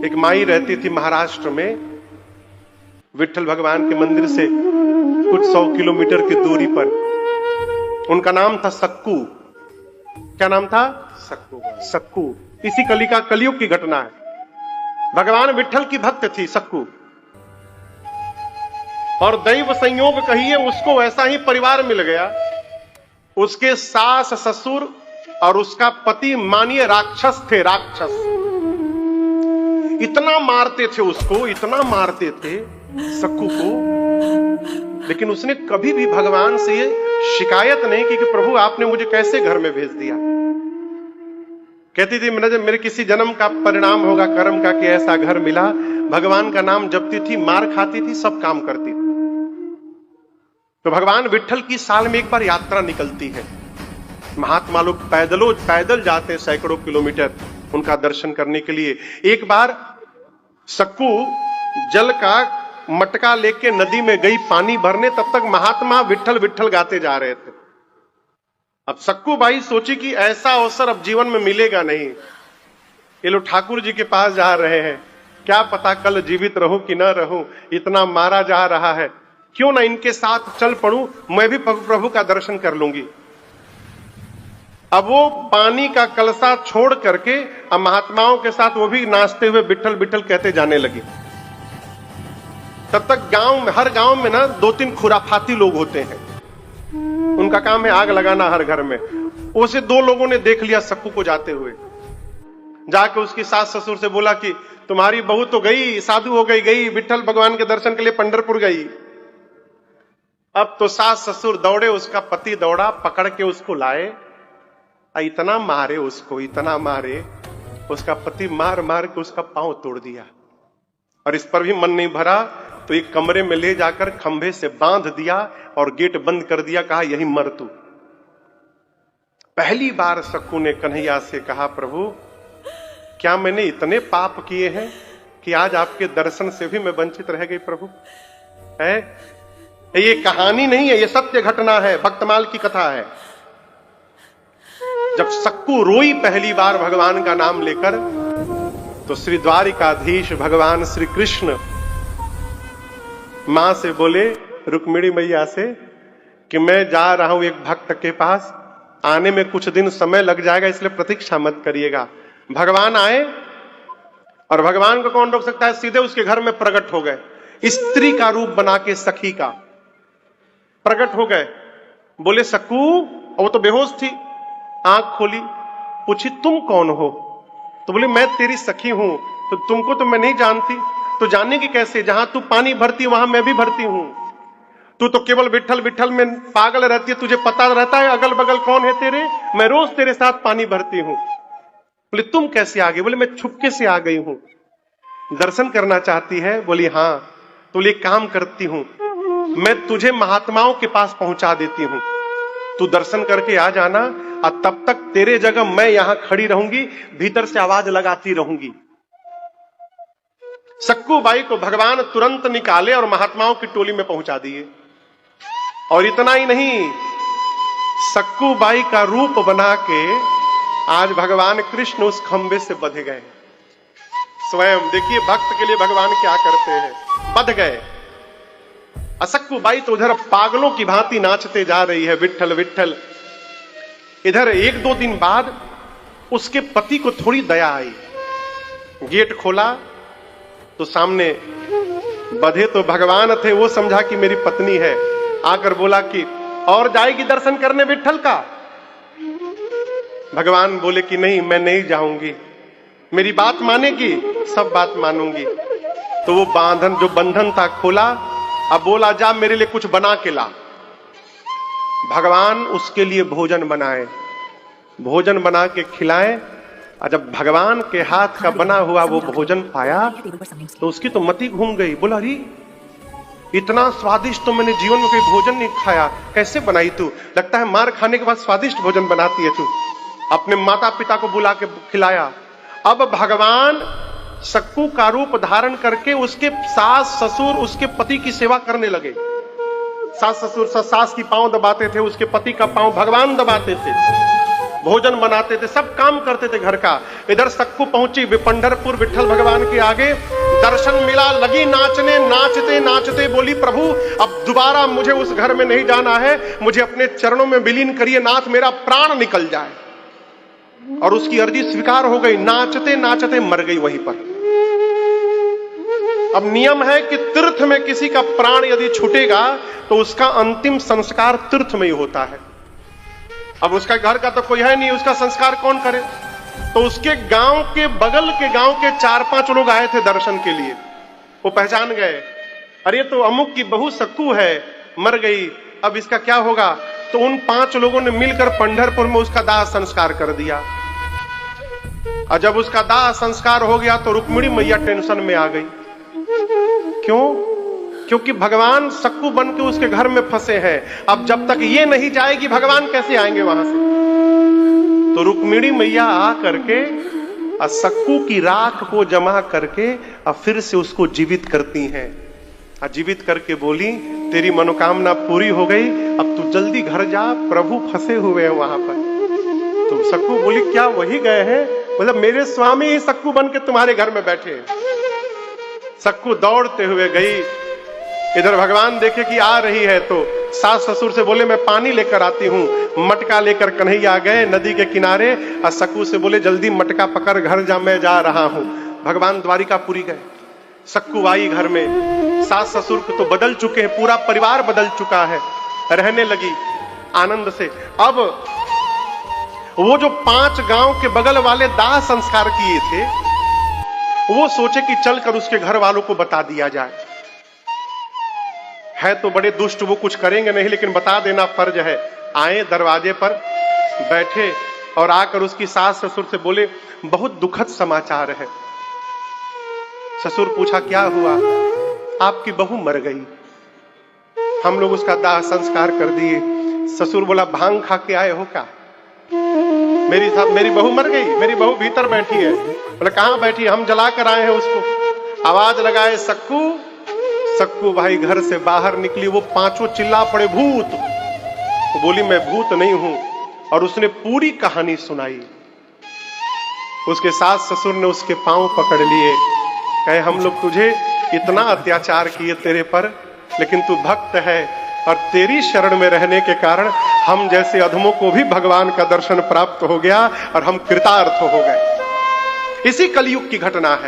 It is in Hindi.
एक माई रहती थी महाराष्ट्र में, विट्ठल भगवान के मंदिर से कुछ 100 किलोमीटर की दूरी पर। उनका नाम था सक्कू। क्या नाम था? सक्कू। सक्कू। इसी कलयुग की घटना है। भगवान विट्ठल की भक्त थी सक्कू, और दैव संयोग कहिए उसको वैसा ही परिवार मिल गया। उसके सास ससुर और उसका पति मानिए राक्षस थे, राक्षस। इतना मारते थे उसको, इतना मारते थे सक्कू को, लेकिन उसने कभी भी भगवान से ये शिकायत नहीं की कि प्रभु आपने मुझे कैसे घर में भेज दिया। कहती थी मेरे किसी जन्म का परिणाम होगा कर्म का कि ऐसा घर मिला। भगवान का नाम जपती थी, मार खाती थी, सब काम करती थी। तो भगवान विट्ठल की साल में एक बार यात्रा निकलती है। महात्मा लोग पैदल जाते हैं सैकड़ों किलोमीटर उनका दर्शन करने के लिए। एक बार सक्कू जल का मटका लेके नदी में गई पानी भरने, तब तक महात्मा विट्ठल विट्ठल गाते जा रहे थे। अब सक्कू बाई सोची कि ऐसा अवसर अब जीवन में मिलेगा नहीं। ये लोग ठाकुर जी के पास जा रहे हैं, क्या पता कल जीवित रहूं कि ना रहूं, इतना मारा जा रहा है, क्यों ना इनके साथ चल पड़ूं, मैं भी प्रभु का दर्शन कर लूंगी। अब वो पानी का कलसा छोड़ करके अब महात्माओं के साथ वो भी नाचते हुए विट्ठल विट्ठल कहते जाने लगे। तब तक हर गांव में ना 2-3 खुराफाती लोग होते हैं, उनका काम है आग लगाना हर घर में। उसे 2 लोगों ने देख लिया सक्कू को जाते हुए, जाके उसकी सास ससुर से बोला कि तुम्हारी बहू तो गई, साधु हो गई विट्ठल भगवान के दर्शन के लिए पंढरपुर गई। अब तो सास ससुर दौड़े, उसका पति दौड़ा, पकड़ के उसको लाए, इतना मारे उसको, इतना मारे, उसका पति मार मार के उसका पांव तोड़ दिया। और इस पर भी मन नहीं भरा तो एक कमरे में ले जाकर खंभे से बांध दिया और गेट बंद कर दिया, कहा यही मर तू। पहली बार सक्कू ने कन्हैया से कहा प्रभु क्या मैंने इतने पाप किए हैं कि आज आपके दर्शन से भी मैं वंचित रह गई प्रभु। है ये कहानी नहीं है, ये सत्य घटना है, भक्तमाल की कथा है। जब सक्कू रोई पहली बार भगवान का नाम लेकर, तो श्री द्वारिकाधीश भगवान श्री कृष्ण मां से बोले, रुक्मिणी मैया से, कि मैं जा रहा हूं एक भक्त के पास, आने में कुछ दिन समय लग जाएगा, इसलिए प्रतीक्षा मत करिएगा। भगवान आए, और भगवान को कौन रोक सकता है, सीधे उसके घर में प्रकट हो गए, स्त्री का रूप बना के, सखी का प्रकट हो गए। बोले सक्कू, और वो तो बेहोश थी, आंख खोली, पूछी तुम कौन हो? तो बोले मैं तेरी सखी हूं। तो तुमको तो मैं नहीं जानती। तो जानेगी कैसे, जहां तू पानी भरती वहां मैं भी भरती हूं। तू तो केवल विट्ठल विट्ठल में पागल रहती है, तुझे पता रहता है अगल बगल कौन है तेरे, मैं रोज तेरे साथ पानी भरती हूं। बोले तुम कैसे आ गई? बोले मैं छुपके से आ गई हूं। दर्शन करना चाहती है? बोली हां। तो बोले काम करती हूं, मैं तुझे महात्माओं के पास पहुंचा देती हूं, तू दर्शन करके आ जाना, और तब तक तेरे जगह मैं यहां खड़ी रहूंगी, भीतर से आवाज लगाती रहूंगी। सक्कू बाई को भगवान तुरंत निकाले और महात्माओं की टोली में पहुंचा दिए। और इतना ही नहीं, सक्कू बाई का रूप बना के आज भगवान कृष्ण उस खंबे से बंध गए। स्वयं देखिए भक्त के लिए भगवान क्या करते हैं, बंध गए। सक्कू बाई तो उधर पागलों की भांति नाचते जा रही है, विट्ठल विट्ठल। इधर 1-2 दिन बाद उसके पति को थोड़ी दया आई, गेट खोला तो सामने बधे तो भगवान थे, वो समझा कि मेरी पत्नी है, आकर बोला कि और जाएगी दर्शन करने विट्ठल का? भगवान बोले कि नहीं, मैं नहीं जाऊंगी, मेरी बात मानेगी? सब बात मानूंगी। तो वो जो बंधन था खोला, अब बोला जा मेरे लिए कुछ बना के ला। भगवान उसके लिए भोजन बनाए, भोजन बना के खिलाए, और जब भगवान के हाथ का बना हुआ वो भोजन पाया तो उसकी तो मति घूम गई। बोला अरे इतना स्वादिष्ट तो मैंने जीवन में कोई भोजन नहीं खाया, कैसे बनाई तू? लगता है मार खाने के बाद स्वादिष्ट भोजन बनाती है तू। अपने माता पिता को बुला के खिलाया। अब भगवान सक्कू का रूप धारण करके उसके सास ससुर उसके पति की सेवा करने लगे। सास ससुर सास की पांव दबाते थे, उसके पति का पांव भगवान दबाते थे। भोजन बनाते थे, सब काम करते थे घर का। इधर सक्कू पहुंची पंढरपुर विठल भगवान के आगे, दर्शन मिला, लगी नाचने, नाचते नाचते बोली प्रभु अब दोबारा मुझे उस घर में नहीं जाना है, मुझे अपने चरणों में विलीन करिए नाथ, मेरा प्राण निकल जाए। और उसकी अर्जी स्वीकार हो गई, नाचते नाचते मर गई वहीं पर। अब नियम है कि तीर्थ में किसी का प्राण यदि छूटेगा तो उसका अंतिम संस्कार तीर्थ में ही होता है। अब उसका घर का तो कोई है नहीं, उसका संस्कार कौन करे? तो उसके गांव के बगल के गांव के 4-5 लोग आए थे दर्शन के लिए। वो पहचान गए, अरे तो अमुक की बहू सक्कू है, मर गई, अब इसका क्या होगा? तो उन 5 लोगों ने मिलकर पंढरपुर में उसका दाह संस्कार कर दिया। और जब उसका दाह संस्कार हो गया तो रुक्मिणी मैया टेंशन में आ गई। क्यों? क्योंकि भगवान सक्कू बन के उसके घर में फंसे हैं। अब जब तक ये नहीं जाएगी भगवान कैसे आएंगे वहां से? तो रुक्मिणी मैया आ करके सक्कू की राख को जमा करके अब फिर से उसको जीवित करती हैं। जीवित करके बोली तेरी मनोकामना पूरी हो गई, अब तू जल्दी घर जा, प्रभु फंसे हुए हैं वहां पर। तो सक्कू बोली क्या वही गए हैं? मतलब मेरे स्वामी ही सक्कू बन के तुम्हारे घर में बैठे हैं। सक्कू दौड़ते हुए गई, इधर भगवान देखे कि आ रही है तो सास ससुर से बोले मैं पानी लेकर आती हूं। मटका लेकर कन्हैया गए नदी के किनारे और सक्कू से बोले जल्दी मटका पकड़ घर जा, मैं जा रहा हूं। भगवान द्वारिकापुरी गए, सक्कू आई घर में, सास ससुर को तो बदल चुके हैं, पूरा परिवार बदल चुका है, रहने लगी आनंद से। अब वो जो 5 गांव के बगल वाले दाह संस्कार किए थे वो सोचे कि चलकर उसके घर वालों को बता दिया जाए। है तो बड़े दुष्ट, वो कुछ करेंगे नहीं लेकिन बता देना फर्ज है। आए दरवाजे पर बैठे और आकर उसकी सास ससुर से बोले बहुत दुखद समाचार है। ससुर पूछा क्या हुआ? आपकी बहू मर गई, हम लोग उसका दाह संस्कार कर दिए। ससुर बोला भांग खा के आए हो क्या? मेरी बहू मर गई, मेरी बहू भीतर बैठी है। बोले कहां बैठी? हम जला कर आए हैं उसको। आवाज लगाए सक्कू, सक्कू भाई घर से बाहर निकली। वो 5 चिल्ला पड़े भूत। वो बोली मैं भूत नहीं हूं, और उसने पूरी कहानी सुनाई। उसके सास ससुर ने उसके पांव पकड़ लिए, कहे हम लोग तुझे इतना अत्याचार किए तेरे पर, लेकिन तू भक्त है और तेरी शरण में रहने के कारण हम जैसे अधमों को भी भगवान का दर्शन प्राप्त हो गया और हम कृतार्थ हो गए। इसी कलयुग की घटना है।